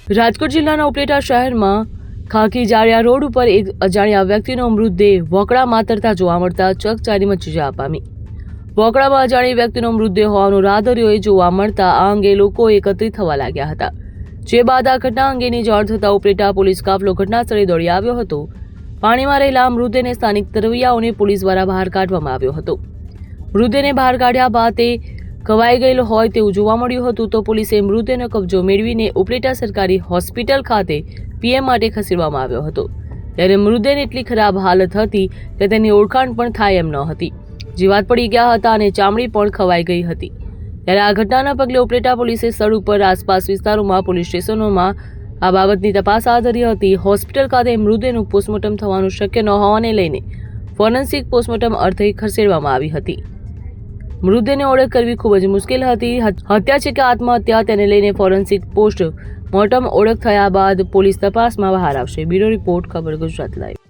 રાજકોટ જિલ્લાના ઉપલેટા શહેરમાં ખાકી જાળિયા રોડ ઉપર એક અજાણ્યા વ્યક્તિનો મૃતદેહ વોકળામાં તરતા જોવા મળતા ચકચારી મચી જવા પામી। વોકળામાં અજાણી વ્યક્તિનો મૃતદેહ હોવાનું રાહદારીઓએ જોવા મળતા આ અંગે લોકો એકત્રિત થવા લાગ્યા હતા। જે બાદ આ ઘટના અંગેની જાણ થતાં ઉપલેટા પોલીસ કાફલો ઘટના સ્થળે દોડી આવ્યો હતો। પાણીમાં રહેલા મૃતદેહને સ્થાનિક તરવૈયાઓને પોલીસ દ્વારા બહાર કાઢવામાં આવ્યો હતો। મૃતદેહને બહાર કાઢ્યા બાદ તે ખવાઈ ગયેલો હોય તેવું જોવા મળ્યું હતું તો પોલીસે મૃતદેહનો કબજો મેળવીને ઉપલેટા સરકારી હોસ્પિટલ ખાતે પીએમ માટે ખસેડવામાં આવ્યો હતો। ત્યારે મૃતદેહની એટલી ખરાબ હાલત હતી કે તેની ઓળખાણ પણ થાય એમ ન હતી। જીવાત પડી ગયા હતા અને ચામડી પણ ખવાઈ ગઈ હતી। ત્યારે આ ઘટનાના પગલે ઉપલેટા પોલીસે સ્થળ ઉપર આસપાસ વિસ્તારોમાં પોલીસ સ્ટેશનોમાં આ બાબતની તપાસ હાથ ધરી હતી। હોસ્પિટલ ખાતે મૃતદેહનું પોસ્ટમોર્ટમ થવાનું શક્ય ન હોવાને લઈને ફોરેન્સિક પોસ્ટમોર્ટમ અર્થે ખસેડવામાં આવી હતી। મૃતદેહની ઓળખ કરવી ખૂબ જ મુશ્કેલ હતી। હત્યા છે કે આત્મહત્યા તેને લઈને ફોરેન્સિક પોસ્ટ મોર્ટમ ઓળખ થયા બાદ પોલીસ તપાસમાં બહાર આવશે। બ્યુરો રિપોર્ટ, ખબર ગુજરાત લાઈવ।